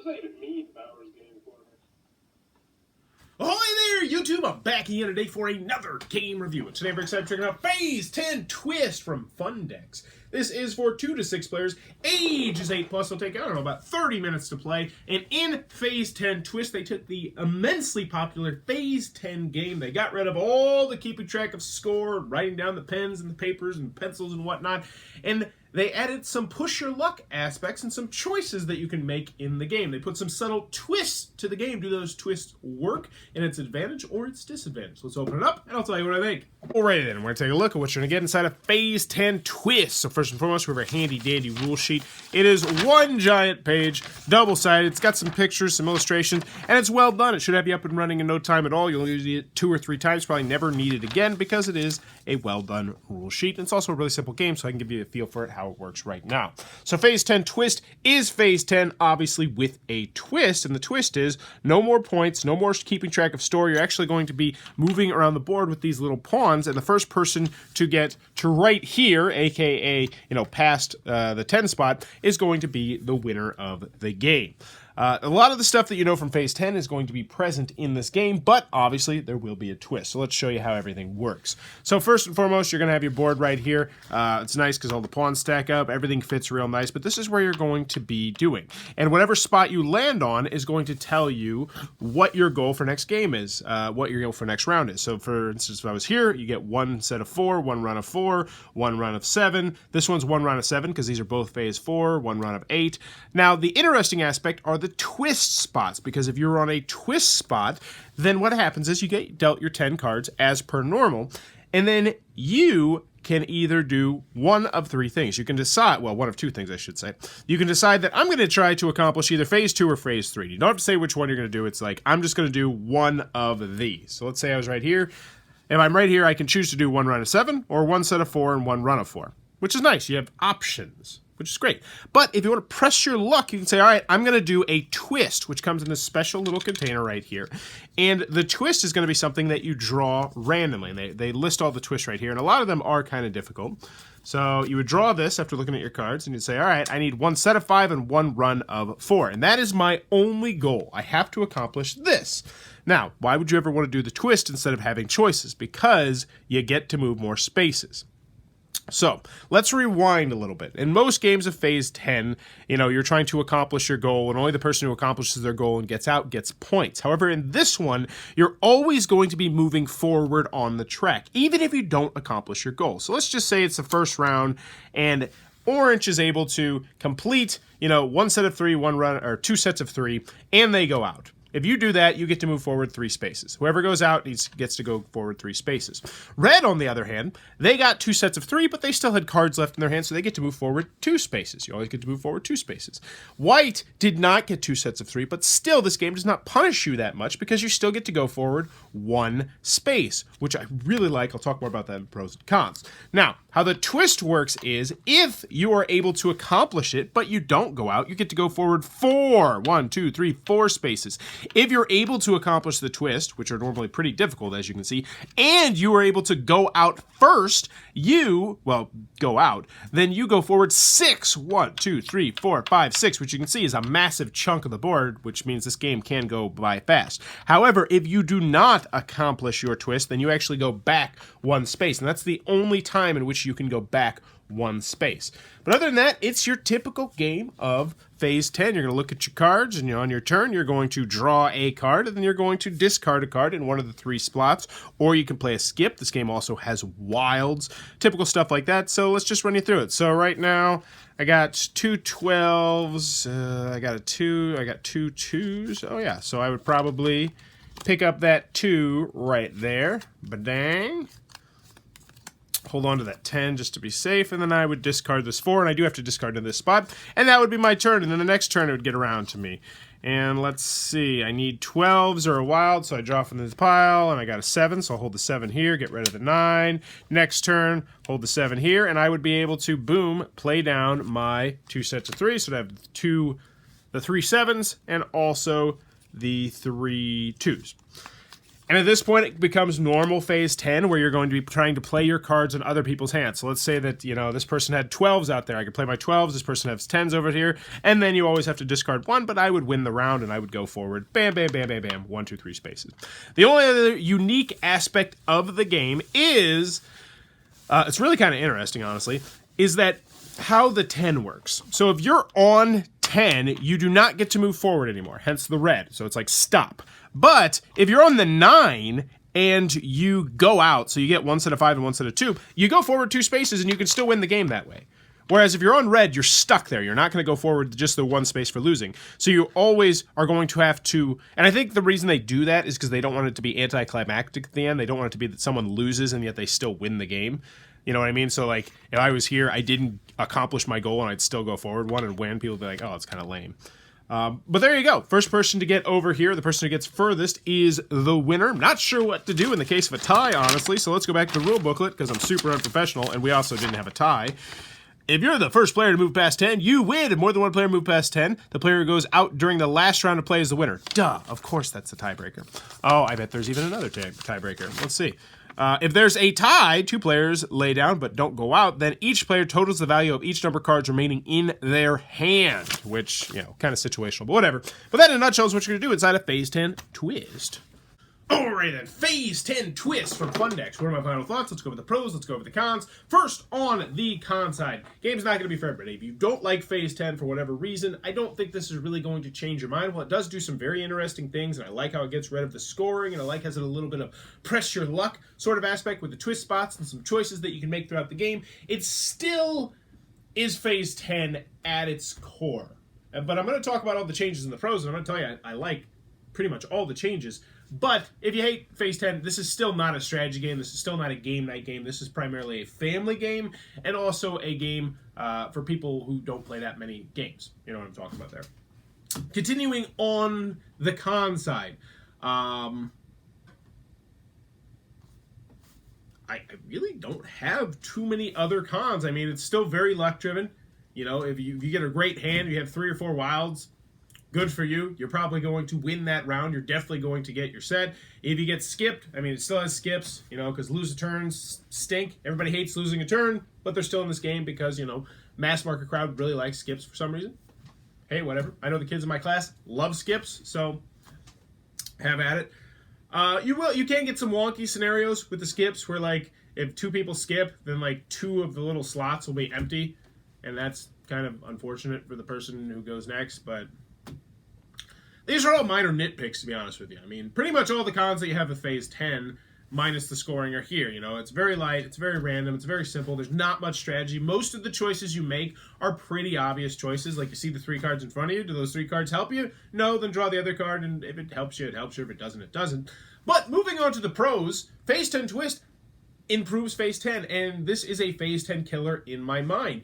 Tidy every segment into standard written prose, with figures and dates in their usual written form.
not even need Bauer's game for me. Ahoy there, YouTube! I'm back again today for another game review. And today I'm very excited to check out Phase 10 Twist from Fundex. This is for 2 to 6 players. Age is 8+. It'll take, I don't know, about 30 minutes to play. And in Phase 10 Twist, they took the immensely popular Phase 10 game. They got rid of all the keeping track of score, writing down the pens and the papers and pencils and whatnot. And they added some push your luck aspects and some choices that you can make in the game. They put some subtle twists to the game. Do those twists work in its advantage or its disadvantage? Let's open it up and I'll tell you what I think. Alrighty then, we're going to take a look at what you're going to get inside of Phase 10 Twist. So first and foremost, we have a handy dandy rule sheet. It is one giant page, double-sided. It's got some pictures, some illustrations, and it's well done. It should have you up and running in no time at all. You'll use it 2 or 3 times, probably never need it again because it is a well done rule sheet. And it's also a really simple game, so I can give you a feel for it, how it works right now. So Phase 10 Twist is Phase 10, obviously with a twist, and the twist is no more points, no more keeping track of score. You're actually going to be moving around the board with these little pawns, and the first person to get to right here, aka, past the 10 spot, is going to be the winner of the game. A lot of the stuff that you know from Phase 10 is going to be present in this game, but obviously there will be a twist. So let's show you how everything works. So first and foremost, you're going to have your board right here. It's nice because all the pawns stack up. Everything fits real nice, but this is where you're going to be doing. And whatever spot you land on is going to tell you what your goal for next game is, what your goal for next round is. So for instance, if I was here, you get 1 set of 4, 1 run of 4, 1 run of 7. This one's 1 run of 7 because these are both Phase 4, 1 run of 8. Now, the interesting aspect are the twist spots, because if you're on a twist spot, then what happens is you get dealt your 10 cards as per normal, and then you can either do one of 3 things. You can decide, well, one of 2 things, I should say. You can decide that I'm going to try to accomplish either Phase 2 or Phase 3. You don't have to say which one you're going to do. It's like, I'm just going to do one of these. So let's say I was right here. If I'm right here, I can choose to do 1 run of 7 or 1 set of 4 and 1 run of 4, which is nice. You have options, which is great. But if you want to press your luck, you can say, all right, I'm going to do a twist, which comes in this special little container right here. And the twist is going to be something that you draw randomly. And they list all the twists right here, and a lot of them are kind of difficult. So you would draw this after looking at your cards, and you'd say, all right, I need 1 set of 5 and 1 run of 4. And that is my only goal. I have to accomplish this. Now, why would you ever want to do the twist instead of having choices? Because you get to move more spaces. So, let's rewind a little bit. In most games of Phase 10, you're trying to accomplish your goal, and only the person who accomplishes their goal and gets out gets points. However, in this one, you're always going to be moving forward on the track, even if you don't accomplish your goal. So let's just say it's the first round, and Orange is able to complete, 1 set of 3, 1 run, or 2 sets of 3, and they go out. If you do that, you get to move forward 3 spaces. Whoever goes out gets to go forward 3 spaces. Red, on the other hand, they got 2 sets of 3, but they still had cards left in their hand, so they get to move forward 2 spaces. You always get to move forward 2 spaces. White did not get 2 sets of 3, but still, this game does not punish you that much because you still get to go forward 1 space, which I really like. I'll talk more about that in pros and cons. Now, how the twist works is if you are able to accomplish it, but you don't go out, you get to go forward 4 spaces. If you're able to accomplish the twist, which are normally pretty difficult, as you can see, and you are able to go out first, then you go forward 6. 1, 2, 3, 4, 5, 6, which you can see is a massive chunk of the board, which means this game can go by fast. However, if you do not accomplish your twist, then you actually go back 1 space, and that's the only time in which you can go back 1 space. But other than that, it's your typical game of Phase 10. You're going to look at your cards, and on your turn, you're going to draw a card, and then you're going to discard a card in one of the 3 slots, or you can play a skip. This game also has wilds, typical stuff like that, so let's just run you through it. So right now, I got 2 12s, I got 2 2s. Oh yeah, so I would probably pick up that 2 right there. Ba-dang. Hold on to that 10 just to be safe, and then I would discard this 4, and I do have to discard to this spot, and that would be my turn, and then the next turn it would get around to me. And let's see, I need 12s or a wild, so I draw from this pile, and I got a 7, so I'll hold the 7 here, get rid of the 9. Next turn, hold the 7 here, and I would be able to, boom, play down my 2 sets of 3, so I have the 3 7s, and also the 3 2s. And at this point, it becomes normal phase 10, where you're going to be trying to play your cards in other people's hands. So let's say that, this person had 12s out there. I could play my 12s. This person has 10s over here. And then you always have to discard one, but I would win the round and I would go forward. Bam, bam, bam, bam, bam. 1, 2, 3 spaces. The only other unique aspect of the game is, it's really kind of interesting, honestly, is that how the 10 works. So if you're on 10, you do not get to move forward anymore, hence the red. So it's like stop. But if you're on the 9 and you go out, so you get 1 set of 5 and 1 set of 2, you go forward 2 spaces and you can still win the game that way. Whereas if you're on red, you're stuck there. You're not going to go forward just the 1 space for losing. So you always are going to have to, and I think the reason they do that is because they don't want it to be anticlimactic at the end. They don't want it to be that someone loses and yet they still win the game. You know what I mean? So like, if I was here, I didn't accomplish my goal and I'd still go forward 1 and win, people would be like, oh, it's kind of lame. But there you go. First person to get over here, the person who gets furthest, is the winner. Not sure what to do in the case of a tie, honestly, so let's go back to the rule booklet, because I'm super unprofessional, and we also didn't have a tie. If you're the first player to move past 10, you win. If more than one player move past 10, the player who goes out during the last round of play is the winner. Duh, of course that's the tiebreaker. Oh, I bet there's even another tiebreaker. Let's see. If there's a tie, 2 players lay down but don't go out, then each player totals the value of each number of cards remaining in their hand, which, kind of situational, but whatever. But that in a nutshell is what you're going to do inside a Phase 10 twist. Alright then, Phase 10 twist from Fundex. What are my final thoughts? Let's go over the pros, let's go over the cons. First, on the con side. Game's not going to be for everybody. If you don't like Phase 10 for whatever reason, I don't think this is really going to change your mind. While it does do some very interesting things, and I like how it gets rid of the scoring, and I like how it has a little bit of press your luck sort of aspect with the twist spots and some choices that you can make throughout the game, it still is Phase 10 at its core. But I'm going to talk about all the changes in the pros, and I'm going to tell you I like pretty much all the changes. But if you hate Phase 10, this is still not a strategy game. This is still not a game night game. This is primarily a family game and also a game for people who don't play that many games. You know what I'm talking about there. Continuing on the con side. I really don't have too many other cons. I mean, it's still very luck driven. If you get a great hand, you have 3 or 4 wilds, good for you. You're probably going to win that round. You're definitely going to get your set. If you get skipped, I mean, it still has skips, because lose a turns stink. Everybody hates losing a turn, but they're still in this game because, mass market crowd really likes skips for some reason. Hey, whatever. I know the kids in my class love skips, so have at it. You can get some wonky scenarios with the skips where, like, if 2 people skip, then, like, 2 of the little slots will be empty, and that's kind of unfortunate for the person who goes next, but these are all minor nitpicks, to be honest with you. I mean, pretty much all the cons that you have with Phase 10, minus the scoring, are here. It's very light, it's very random, it's very simple. There's not much strategy. Most of the choices you make are pretty obvious choices. Like, you see the 3 cards in front of you. Do those 3 cards help you? No, then draw the other card, and if it helps you, it helps you. If it doesn't, it doesn't. But moving on to the pros, Phase 10 Twist improves Phase 10, and this is a Phase 10 killer in my mind.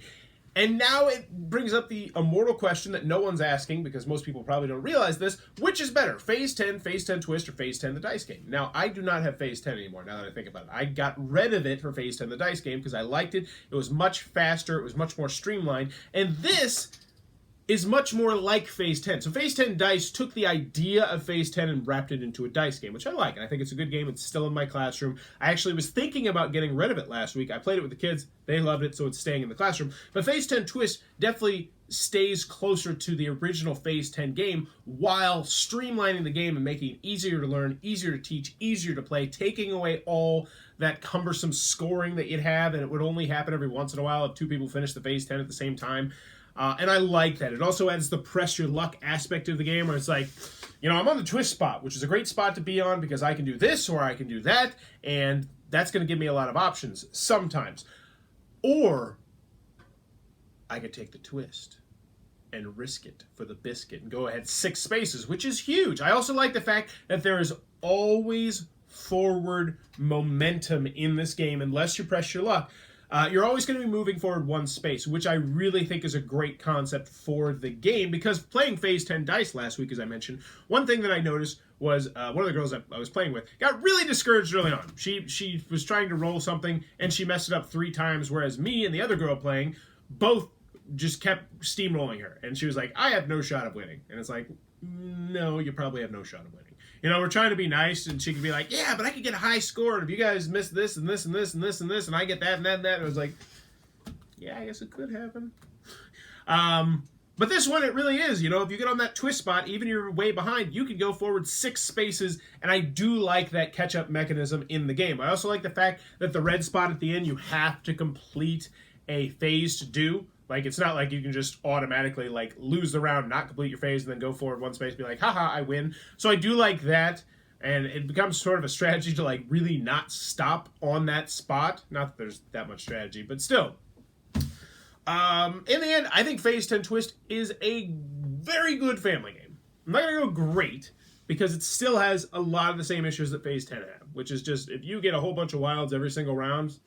And now it brings up the immortal question that no one's asking, because most people probably don't realize this: which is better, Phase 10 Twist, or Phase 10 the dice game? Now, I do not have Phase 10 anymore, now that I think about it. I got rid of it for Phase 10 the dice game because I liked it. It was much faster, it was much more streamlined, and this is much more like Phase 10. So Phase 10 Dice took the idea of Phase 10 and wrapped it into a dice game, which I like, and I think it's a good game. It's still in my classroom. I actually was thinking about getting rid of it last week. I played it with the kids. They loved it, so it's staying in the classroom. But Phase 10 Twist definitely stays closer to the original Phase 10 game while streamlining the game and making it easier to learn, easier to teach, easier to play, taking away all that cumbersome scoring that you'd have, and it would only happen every once in a while if 2 people finish the Phase 10 at the same time. And I like that. It also adds the press your luck aspect of the game, where it's like, I'm on the twist spot, which is a great spot to be on because I can do this or I can do that, and that's going to give me a lot of options sometimes. Or I could take the twist and risk it for the biscuit and go ahead 6 spaces, which is huge. I also like the fact that there is always forward momentum in this game unless you press your luck. You're always going to be moving forward 1 space, which I really think is a great concept for the game, because playing Phase 10 Dice last week, as I mentioned, one thing that I noticed was one of the girls I was playing with got really discouraged early on. She was trying to roll something, and she messed it up 3 times, whereas me and the other girl playing both just kept steamrolling her. And she was like, I have no shot of winning. And it's like, no, you probably have no shot of winning. You know, we're trying to be nice, and she could be like, yeah, but I could get a high score, and if you guys miss this and this and this and this and this, and I get that and that and that, and it was like, yeah, I guess it could happen. But this one, it really is. You know, if you get on that twist spot, even if you're way behind, you can go forward 6 spaces, and I do like that catch-up mechanism in the game. I also like the fact that the red spot at the end, you have to complete a phase to do. Like, it's not like you can just automatically, like, lose the round, not complete your phase, and then go forward 1 space, be like, haha, I win. So I do like that, and it becomes sort of a strategy to, like, really not stop on that spot. Not that there's that much strategy, but still. In the end, I think Phase 10 Twist is a very good family game. I'm not going to go great, because it still has a lot of the same issues that Phase 10 had, which is just, if you get a whole bunch of wilds every single round,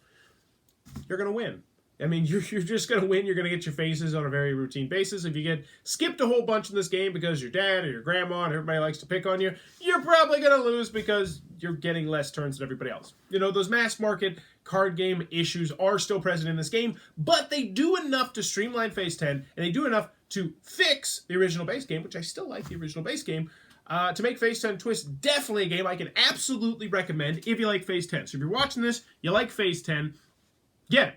you're going to win. I mean, you're just going to win. You're going to get your phases on a very routine basis. If you get skipped a whole bunch in this game because your dad or your grandma and everybody likes to pick on you, you're probably going to lose because you're getting less turns than everybody else. You know, those mass market card game issues are still present in this game, but they do enough to streamline Phase 10, and they do enough to fix the original base game, which I still like the original base game, to make Phase 10 Twist definitely a game I can absolutely recommend if you like Phase 10. So if you're watching this, you like Phase 10, get it.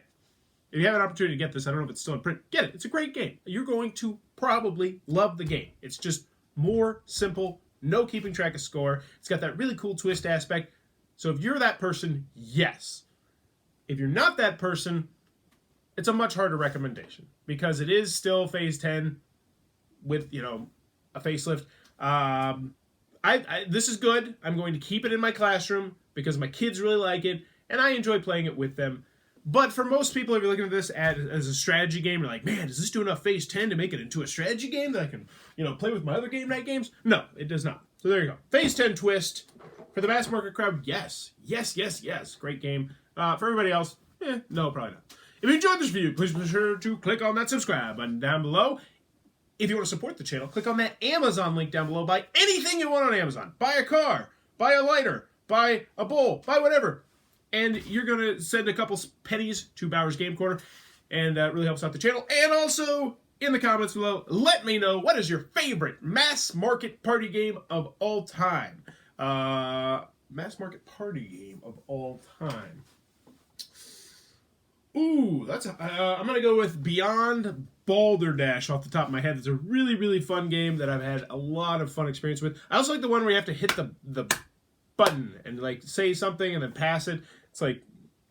If you have an opportunity to get this, I don't know if it's still in print, get it. It's a great game. You're going to probably love the game. It's just more simple, no keeping track of score. It's got that really cool twist aspect. So if you're that person, yes. If you're not that person, it's a much harder recommendation because it is still Phase 10 with, you know, a facelift. This is good. I'm going to keep it in my classroom because my kids really like it, and I enjoy playing it with them. But for most people, if you're looking at this as a strategy game, you're like, man, does this do enough Phase 10 to make it into a strategy game that I can, you know, play with my other game night games? No, it does not. So there you go. Phase 10 Twist. For the mass market crowd, yes. Yes, yes, yes. Great game. For everybody else, no, probably not. If you enjoyed this video, please be sure to click on that subscribe button down below. If you want to support the channel, click on that Amazon link down below. Buy anything you want on Amazon. Buy a car. Buy a lighter. Buy a bowl. Buy whatever. And you're going to send a couple pennies to Bowers Game Corner, and that really helps out the channel. And also, in the comments below, let me know what is your favorite mass market party game of all time. Mass market party game of all time. Ooh, I'm going to go with Beyond Balderdash off the top of my head. It's a really, really fun game that I've had a lot of fun experience with. I also like the one where you have to hit the button and, like, say something and then pass it. It's like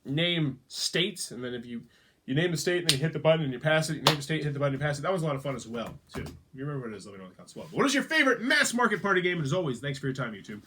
name states, and then if you name the state and then you hit the button and you pass it, you name the state, hit the button, you pass it. That was a lot of fun as well, too. If you remember what it is, let me know in the comments below. What is your favorite mass market party game? And as always, thanks for your time, YouTube.